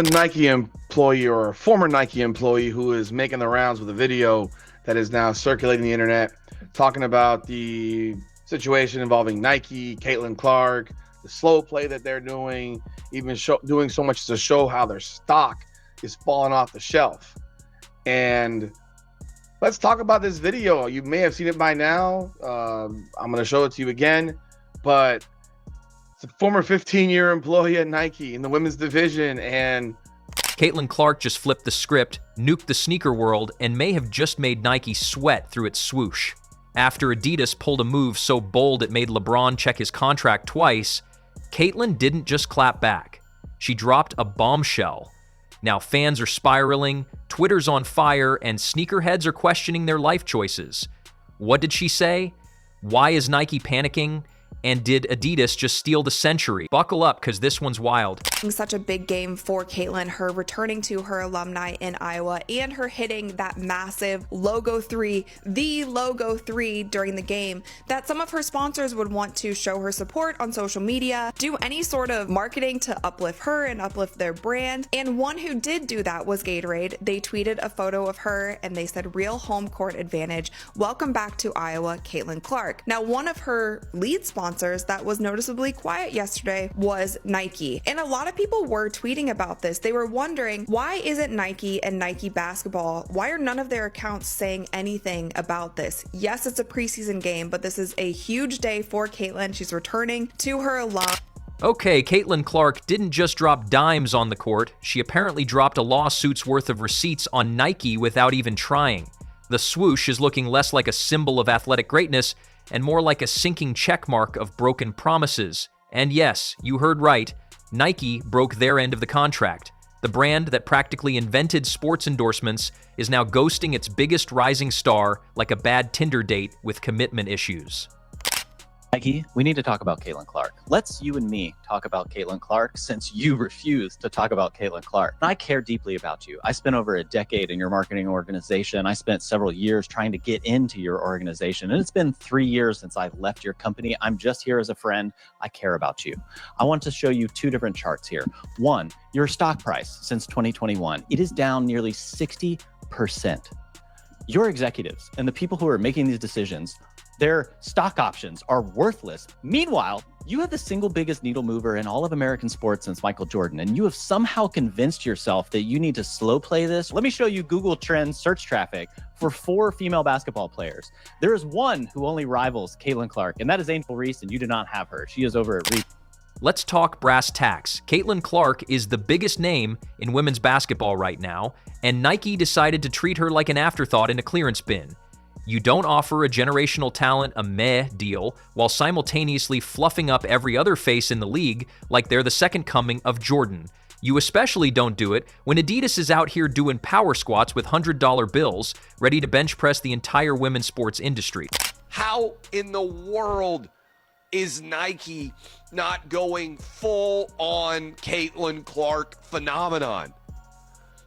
A Nike employee or a former Nike employee who is making the rounds with a video that is now circulating the internet, talking about the situation involving Nike, Caitlin Clark, the slow play that they're doing, even doing so much to show how their stock is falling off the shelf. And let's talk about this video. You may have seen it by now. I'm going to show it to you again, but it's a former 15-year employee at Nike in the women's division, and Caitlin Clark just flipped the script, nuked the sneaker world, and may have just made Nike sweat through its swoosh. After Adidas pulled a move so bold it made LeBron check his contract twice, Caitlin didn't just clap back. She dropped a bombshell. Now fans are spiraling, Twitter's on fire, and sneakerheads are questioning their life choices. What did she say? Why is Nike panicking? And did Adidas just steal the century? Buckle up, because this one's wild. Such a big game for Caitlin, her returning to her alumni in Iowa and her hitting that massive logo 3, the logo 3 during the game, that some of her sponsors would want to show her support on social media, do any sort of marketing to uplift her and uplift their brand. And one who did do that was Gatorade. They tweeted a photo of her and they said, "Real home court advantage. Welcome back to Iowa, Caitlin Clark." Now, one of her lead sponsors that was noticeably quiet yesterday was Nike. And a lot of people were tweeting about this. They were wondering, why isn't Nike and Nike basketball, why are none of their accounts saying anything about this? Yes, it's a preseason game, but this is a huge day for Caitlin. She's returning to her alum. Okay, Caitlin Clark didn't just drop dimes on the court. She apparently dropped a lawsuit's worth of receipts on Nike without even trying. The swoosh is looking less like a symbol of athletic greatness and more like a sinking checkmark of broken promises. And yes, you heard right, Nike broke their end of the contract. The brand that practically invented sports endorsements is now ghosting its biggest rising star like a bad Tinder date with commitment issues. Nike, we need to talk about Caitlin Clark. Let's you and me talk about Caitlin Clark, since you refuse to talk about Caitlin Clark. I care deeply about you. I spent over a decade in your marketing organization. I spent several years trying to get into your organization, and it's been 3 years since I left your company. I'm just here as a friend. I care about you. I want to show you two different charts here. One, your stock price since 2021. It is down nearly 60%. Your executives and the people who are making these decisions, their stock options are worthless. Meanwhile, you have the single biggest needle mover in all of American sports since Michael Jordan, and you have somehow convinced yourself that you need to slow play this. Let me show you Google Trends search traffic for 4 female basketball players. There is one who only rivals Caitlin Clark, and that is Angel Reese, and you do not have her. She is over at Reese. Let's talk brass tacks. Caitlin Clark is the biggest name in women's basketball right now, and Nike decided to treat her like an afterthought in a clearance bin. You don't offer a generational talent a meh deal while simultaneously fluffing up every other face in the league like they're the second coming of Jordan. You especially don't do it when Adidas is out here doing power squats with $100 bills, ready to bench press the entire women's sports industry. How in the world is Nike not going full on Caitlin Clark phenomenon?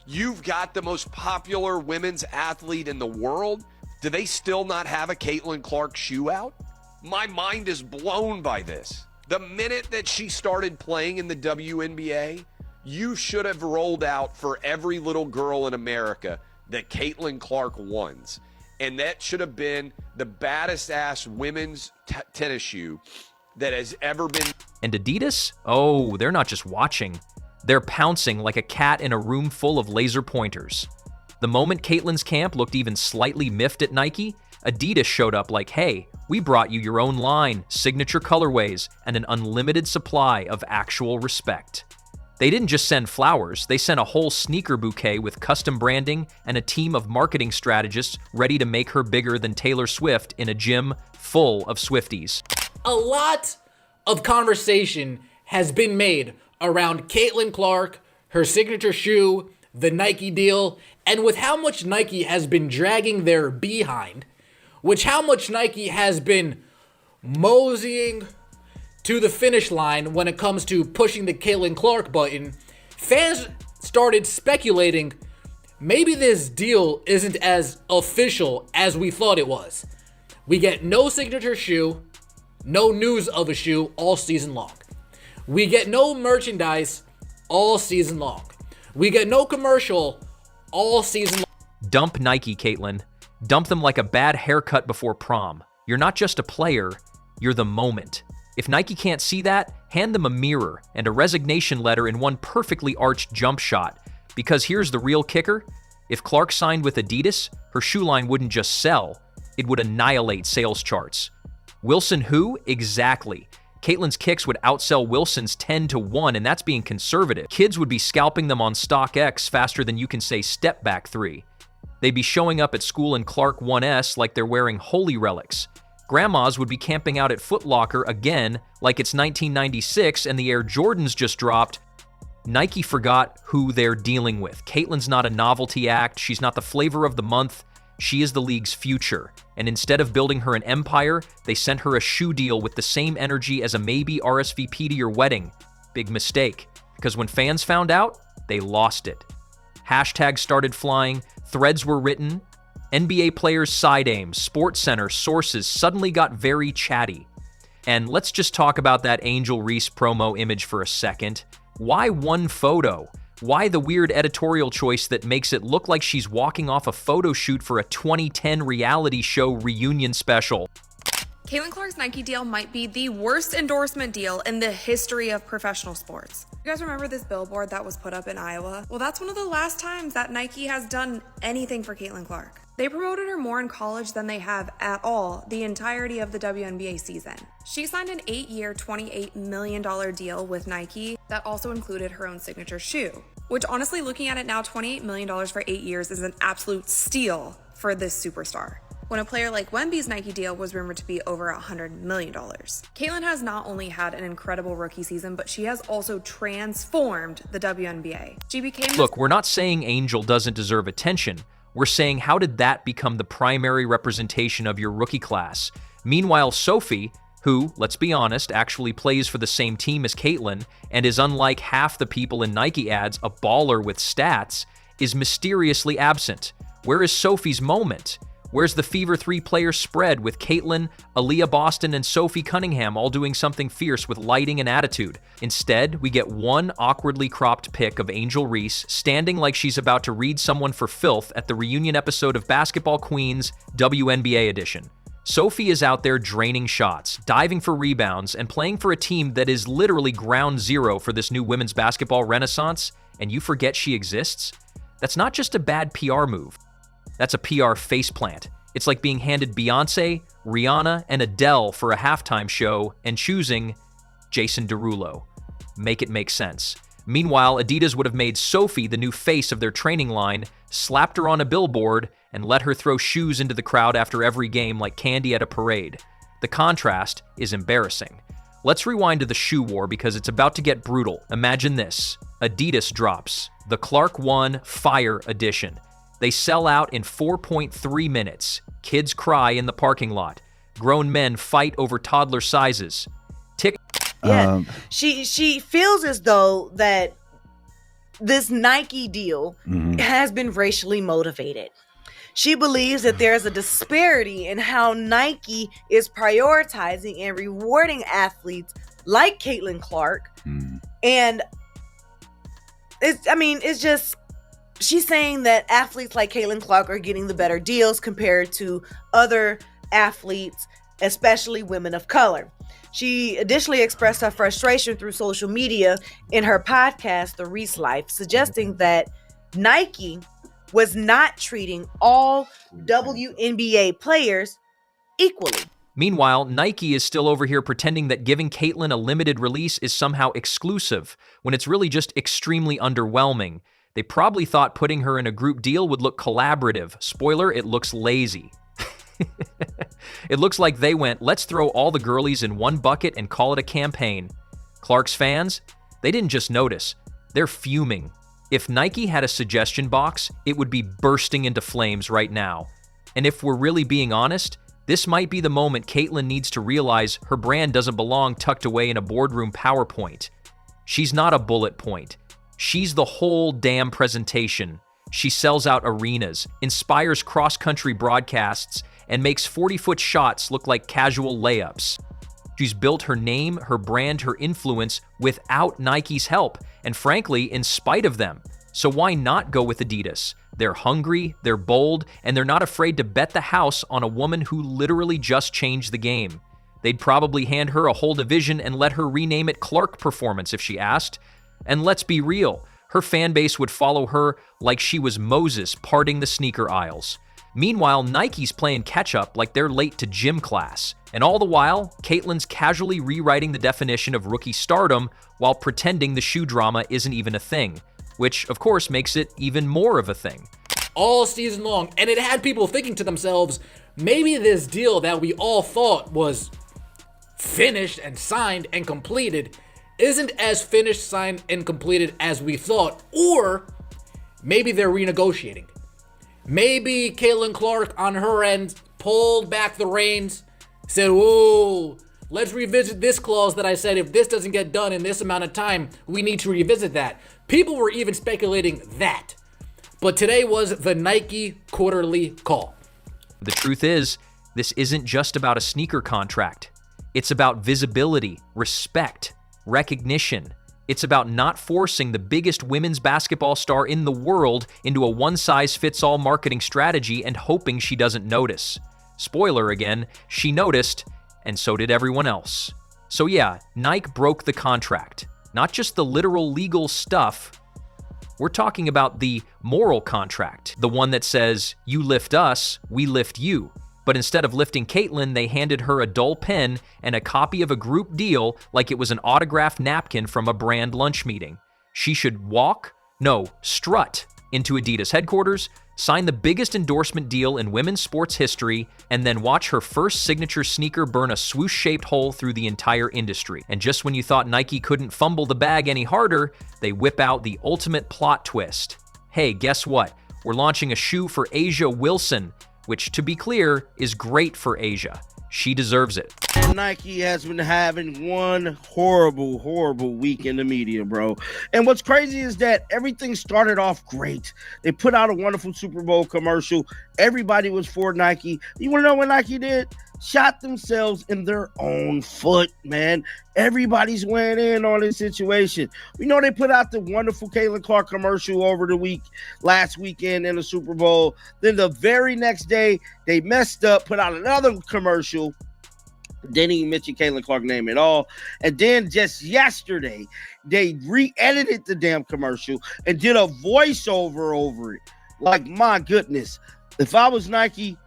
You've got the most popular women's athlete in the world. Do they still not have a Caitlin Clark shoe out? My mind is blown by this. The minute that she started playing in the WNBA, you should have rolled out for every little girl in America that Caitlin Clark ones. And that should have been the baddest ass women's tennis shoe that has ever been. And Adidas? Oh, they're not just watching. They're pouncing like a cat in a room full of laser pointers. The moment Caitlin's camp looked even slightly miffed at Nike, Adidas showed up like, hey, we brought you your own line, signature colorways, and an unlimited supply of actual respect. They didn't just send flowers, they sent a whole sneaker bouquet with custom branding and a team of marketing strategists ready to make her bigger than Taylor Swift in a gym full of Swifties. A lot of conversation has been made around Caitlin Clark, her signature shoe, the Nike deal, and with how much Nike has been dragging their behind, how much Nike has been moseying to the finish line when it comes to pushing the Caitlin Clark button, fans started speculating maybe this deal isn't as official as we thought it was. We get no signature shoe, no news of a shoe all season long. We get no merchandise all season long. We get no commercial all season. Dump Nike, Caitlyn. Dump them like a bad haircut before prom. You're not just a player, you're the moment. If Nike can't see that, hand them a mirror and a resignation letter in one perfectly arched jump shot. Because here's the real kicker. If Clark signed with Adidas, her shoe line wouldn't just sell, it would annihilate sales charts. Wilson who? Exactly. Caitlyn's kicks would outsell Wilson's 10-1, and that's being conservative. Kids would be scalping them on StockX faster than you can say step back 3. They'd be showing up at school in Clark 1S like they're wearing holy relics. Grandmas would be camping out at Foot Locker again like it's 1996 and the Air Jordans just dropped. Nike forgot who they're dealing with. Caitlyn's not a novelty act. She's not the flavor of the month. She is the league's future. And instead of building her an empire, they sent her a shoe deal with the same energy as a maybe RSVP to your wedding. Big mistake. Because when fans found out, they lost it. Hashtags started flying, threads were written, NBA players' side aims, SportsCenter, sources suddenly got very chatty. And let's just talk about that Angel Reese promo image for a second. Why one photo? Why the weird editorial choice that makes it look like she's walking off a photo shoot for a 2010 reality show reunion special? Caitlin Clark's Nike deal might be the worst endorsement deal in the history of professional sports. You guys remember this billboard that was put up in Iowa? Well, that's one of the last times that Nike has done anything for Caitlin Clark. They promoted her more in college than they have at all the entirety of the WNBA season. She signed an 8-year, $28 million deal with Nike that also included her own signature shoe, which honestly, looking at it now, $28 million for 8 years is an absolute steal for this superstar, when a player like Wemby's Nike deal was rumored to be over $100 million. Caitlyn has not only had an incredible rookie season, but she has also transformed the WNBA. She became— Look, we're not saying Angel doesn't deserve attention. We're saying, how did that become the primary representation of your rookie class? Meanwhile, Sophie, who, let's be honest, actually plays for the same team as Caitlyn and is, unlike half the people in Nike ads, a baller with stats, is mysteriously absent. Where is Sophie's moment? Where's the Fever 3-player spread with Caitlyn, Aaliyah Boston, and Sophie Cunningham all doing something fierce with lighting and attitude? Instead, we get one awkwardly cropped pic of Angel Reese standing like she's about to read someone for filth at the reunion episode of Basketball Queens WNBA edition. Sophie is out there draining shots, diving for rebounds, and playing for a team that is literally ground zero for this new women's basketball renaissance, and you forget she exists? That's not just a bad PR move. That's a PR faceplant. It's like being handed Beyonce, Rihanna, and Adele for a halftime show and choosing Jason Derulo. Make it make sense. Meanwhile, Adidas would have made Sophie the new face of their training line, slapped her on a billboard, and let her throw shoes into the crowd after every game like candy at a parade. The contrast is embarrassing. Let's rewind to the shoe war because it's about to get brutal. Imagine this. Adidas drops the Clark 1 Fire Edition. They sell out in 4.3 minutes. Kids cry in the parking lot. Grown men fight over toddler sizes. Yeah, she feels as though that this Nike deal has been racially motivated. She believes that there's a disparity in how Nike is prioritizing and rewarding athletes like Caitlin Clark. And it's just, she's saying that athletes like Caitlin Clark are getting the better deals compared to other athletes, especially women of color. She additionally expressed her frustration through social media in her podcast, The Reese Life, suggesting that Nike was not treating all WNBA players equally. Meanwhile, Nike is still over here pretending that giving Caitlyn a limited release is somehow exclusive, when it's really just extremely underwhelming. They probably thought putting her in a group deal would look collaborative. Spoiler, it looks lazy. It looks like they went, let's throw all the girlies in one bucket and call it a campaign. Clark's fans, they didn't just notice, they're fuming. If Nike had a suggestion box, it would be bursting into flames right now. And if we're really being honest, this might be the moment Caitlyn needs to realize her brand doesn't belong tucked away in a boardroom PowerPoint. She's not a bullet point. She's the whole damn presentation. She sells out arenas, inspires cross-country broadcasts, and makes 40-foot shots look like casual layups. She's built her name, her brand, her influence without Nike's help, and frankly, in spite of them. So why not go with Adidas? They're hungry, they're bold, and they're not afraid to bet the house on a woman who literally just changed the game. They'd probably hand her a whole division and let her rename it Clark Performance if she asked. And let's be real, her fan base would follow her like she was Moses parting the sneaker aisles. Meanwhile, Nike's playing catch-up like they're late to gym class. And all the while, Caitlin's casually rewriting the definition of rookie stardom while pretending the shoe drama isn't even a thing, which of course makes it even more of a thing. All season long, and it had people thinking to themselves, maybe this deal that we all thought was finished and signed and completed isn't as finished, signed, and completed as we thought, or maybe they're renegotiating. Maybe Caitlin Clark on her end pulled back the reins, said, whoa, let's revisit this clause that I said if this doesn't get done in this amount of time, we need to revisit that. People were even speculating that. But today was the Nike quarterly call. The truth is, this isn't just about a sneaker contract. It's about visibility, respect, recognition. It's about not forcing the biggest women's basketball star in the world into a one-size-fits-all marketing strategy and hoping she doesn't notice. Spoiler again, she noticed, and so did everyone else. So yeah, Nike broke the contract. Not just the literal legal stuff. We're talking about the moral contract, the one that says, you lift us, we lift you. But instead of lifting Caitlin, they handed her a dull pen and a copy of a group deal like it was an autographed napkin from a brand lunch meeting. She should strut into Adidas headquarters, sign the biggest endorsement deal in women's sports history, and then watch her first signature sneaker burn a swoosh-shaped hole through the entire industry. And just when you thought Nike couldn't fumble the bag any harder, they whip out the ultimate plot twist. Hey, guess what? We're launching a shoe for Asia Wilson, which, to be clear, is great for Asia. She deserves it. Nike has been having one horrible week in the media, bro. And what's crazy is that everything started off great. They put out a wonderful Super Bowl commercial. Everybody was for Nike. You want to know what Nike did? Shot themselves in their own foot, man. Everybody's weighing in on this situation. We know they put out the wonderful Caitlin Clark commercial over the last weekend in the Super Bowl. Then the very next day, they messed up, put out another commercial. Didn't even mention Caitlin Clark's name at all. And then just yesterday, they re-edited the damn commercial and did a voiceover over it. Like, my goodness. If I was Nike,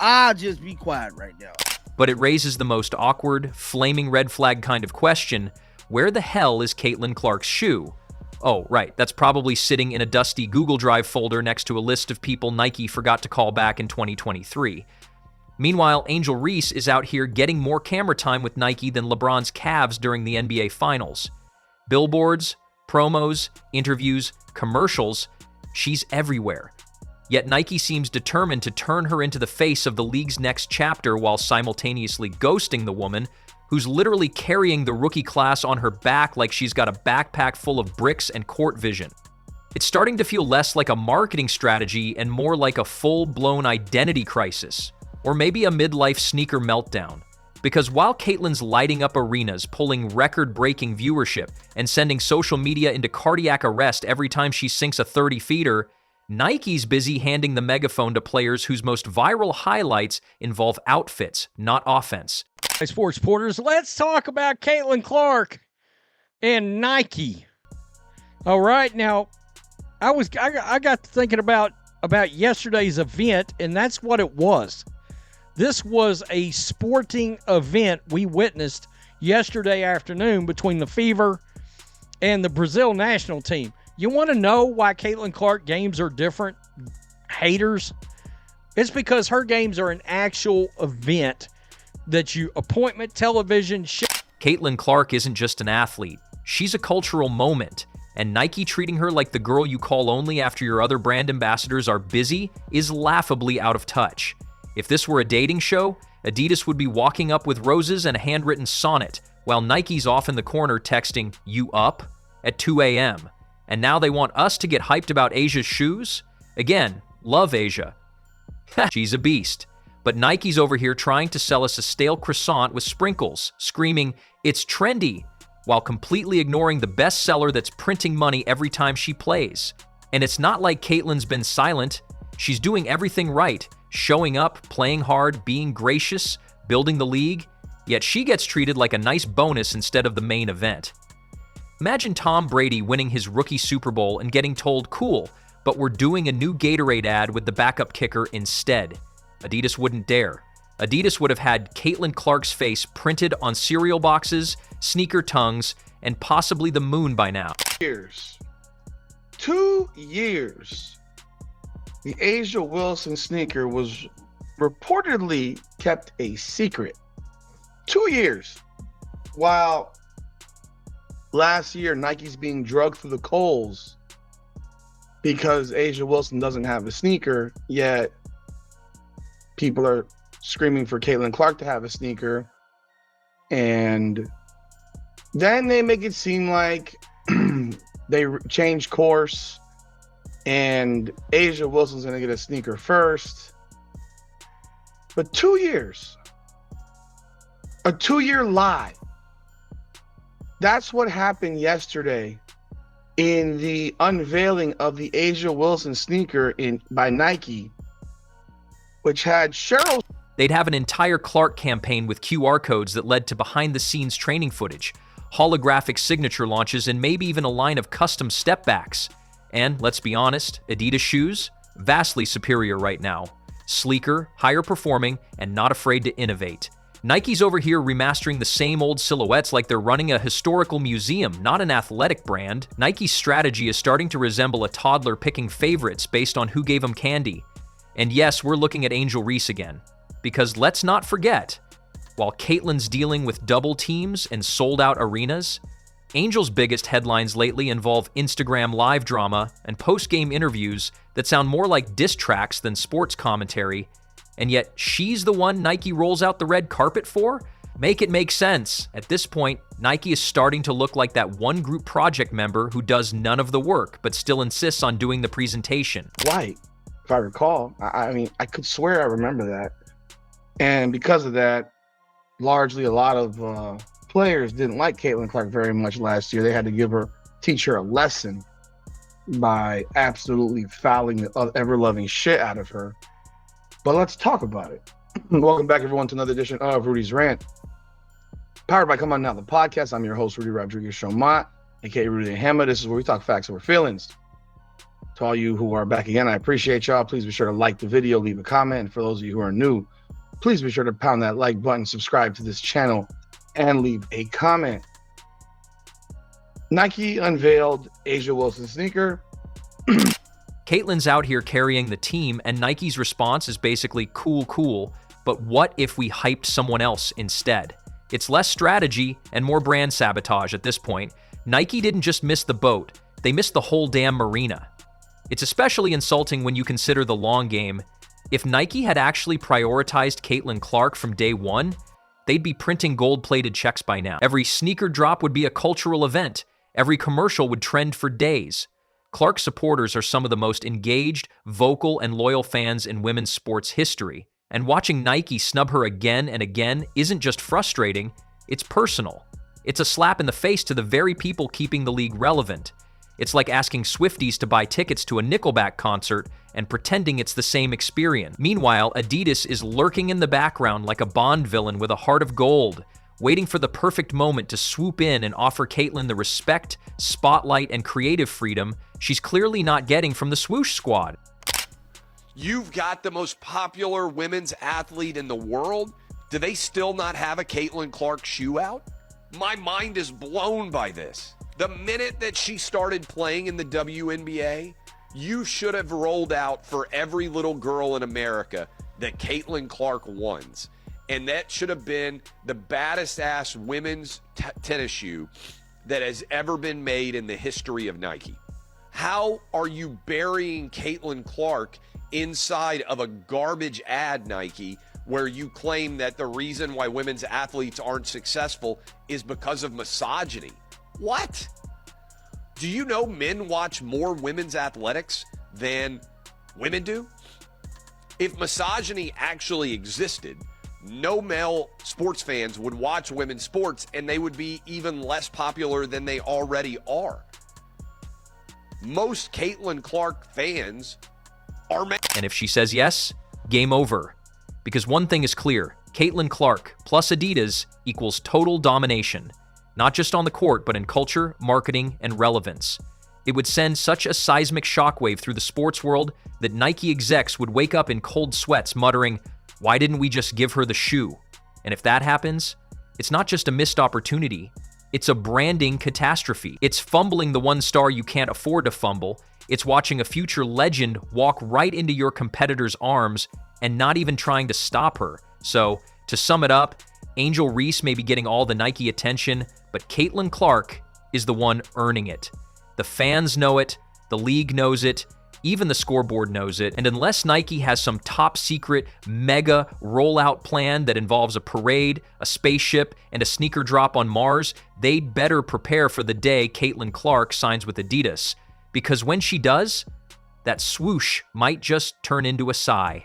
I'd just be quiet right now. But it raises the most awkward, flaming red flag kind of question: where the hell is Caitlin Clark's shoe? Oh, right, that's probably sitting in a dusty Google Drive folder next to a list of people Nike forgot to call back in 2023. Meanwhile, Angel Reese is out here getting more camera time with Nike than LeBron's Cavs during the NBA Finals. Billboards, promos, interviews, commercials, she's everywhere. Yet Nike seems determined to turn her into the face of the league's next chapter while simultaneously ghosting the woman, who's literally carrying the rookie class on her back like she's got a backpack full of bricks and court vision. It's starting to feel less like a marketing strategy and more like a full-blown identity crisis, or maybe a midlife sneaker meltdown. Because while Caitlin's lighting up arenas, pulling record-breaking viewership, and sending social media into cardiac arrest every time she sinks a 30-feeder, Nike's busy handing the megaphone to players whose most viral highlights involve outfits, not offense. Hey, sports reporters, let's talk about Caitlin Clark and Nike. All right, now I got to thinking about yesterday's event, and that's what it was. This was a sporting event we witnessed yesterday afternoon between the Fever and the Brazil national team. You want to know why Caitlin Clark games are different, haters? It's because her games are an actual event that appointment television. Caitlin Clark isn't just an athlete. She's a cultural moment. And Nike treating her like the girl you call only after your other brand ambassadors are busy is laughably out of touch. If this were a dating show, Adidas would be walking up with roses and a handwritten sonnet, while Nike's off in the corner texting, "You up?" at 2 a.m. And now they want us to get hyped about Asia's shoes? Again, love Asia. She's a beast. But Nike's over here trying to sell us a stale croissant with sprinkles, screaming, "It's trendy," while completely ignoring the bestseller that's printing money every time she plays. And it's not like Caitlin's been silent. She's doing everything right, showing up, playing hard, being gracious, building the league, yet she gets treated like a nice bonus instead of the main event. Imagine Tom Brady winning his rookie Super Bowl and getting told, cool, but we're doing a new Gatorade ad with the backup kicker instead. Adidas wouldn't dare. Adidas would have had Caitlin Clark's face printed on cereal boxes, sneaker tongues, and possibly the moon by now. 2 years. The Asia Wilson sneaker was reportedly kept a secret. 2 years. While last year Nike's being drugged through the coals because Asia Wilson doesn't have a sneaker, yet people are screaming for Caitlin Clark to have a sneaker. And then they make it seem like they changed course and Asia Wilson's going to get a sneaker first. But 2 years. A 2-year lie. That's what happened yesterday in the unveiling of the Asia Wilson sneaker by Nike, which had Cheryl. They'd have an entire Clark campaign with QR codes that led to behind-the-scenes training footage, holographic signature launches, and maybe even a line of custom stepbacks. And let's be honest, Adidas shoes, vastly superior right now. Sleeker, higher performing, and not afraid to innovate. Nike's over here remastering the same old silhouettes like they're running a historical museum, not an athletic brand. Nike's strategy is starting to resemble a toddler picking favorites based on who gave them candy. And yes, we're looking at Angel Reese again. Because let's not forget, while Caitlin's dealing with double teams and sold-out arenas, Angel's biggest headlines lately involve Instagram live drama and post-game interviews that sound more like diss tracks than sports commentary, and yet she's the one Nike rolls out the red carpet for? Make it make sense. At this point, Nike is starting to look like that one group project member who does none of the work but still insists on doing the presentation. White, if I recall. I mean, I could swear I remember that. And because of that, largely a lot of players didn't like Caitlin Clark very much last year. They had to teach her a lesson by absolutely fouling the ever-loving shit out of her. But let's talk about it. Welcome back, everyone, to another edition of Rudy's Rant, powered by Come On Now, the podcast. I'm your host, Rudy Rodriguez Shomont, aka Rudy the Hammer. This is where we talk facts over feelings. To all you who are back again, I appreciate y'all. Please be sure to like the video, leave a comment. And for those of you who are new, please be sure to pound that like button, subscribe to this channel, and leave a comment. Nike unveiled Asia Wilson sneaker. Caitlin's out here carrying the team, and Nike's response is basically cool, but what if we hyped someone else instead? It's less strategy and more brand sabotage at this point. Nike didn't just miss the boat, they missed the whole damn marina. It's especially insulting when you consider the long game. If Nike had actually prioritized Caitlin Clark from day one, they'd be printing gold-plated checks by now. Every sneaker drop would be a cultural event. Every commercial would trend for days. Clark supporters are some of the most engaged, vocal, and loyal fans in women's sports history. And watching Nike snub her again and again isn't just frustrating, it's personal. It's a slap in the face to the very people keeping the league relevant. It's like asking Swifties to buy tickets to a Nickelback concert and pretending it's the same experience. Meanwhile, Adidas is lurking in the background like a Bond villain with a heart of gold, waiting for the perfect moment to swoop in and offer Caitlin the respect, spotlight, and creative freedom she's clearly not getting from the swoosh squad. You've got the most popular women's athlete in the world. Do they still not have a Caitlin Clark shoe out? My mind is blown by this. The minute that she started playing in the WNBA, you should have rolled out for every little girl in America that Caitlin Clark wants. And that should have been the baddest ass women's tennis shoe that has ever been made in the history of Nike. How are you burying Caitlin Clark inside of a garbage ad, Nike, where you claim that the reason why women's athletes aren't successful is because of misogyny? What? Do you know men watch more women's athletics than women do? If misogyny actually existed, no male sports fans would watch women's sports, and they would be even less popular than they already are. most Caitlin Clark fans are mad. And if she says yes, game over. Because one thing is clear, Caitlin Clark plus Adidas equals total domination. Not just on the court, but in culture, marketing, and relevance. It would send such a seismic shockwave through the sports world that Nike execs would wake up in cold sweats muttering, "Why didn't we just give her the shoe?" And if that happens, it's not just a missed opportunity, it's a branding catastrophe. It's fumbling the one star you can't afford to fumble. It's watching a future legend walk right into your competitor's arms and not even trying to stop her. So, to sum it up, Angel Reese may be getting all the Nike attention, but Caitlin Clark is the one earning it. The fans know it, the league knows it, even the scoreboard knows it, and unless Nike has some top secret mega rollout plan that involves a parade, a spaceship, and a sneaker drop on Mars, they'd better prepare for the day Caitlin Clark signs with Adidas. Because when she does, that swoosh might just turn into a sigh.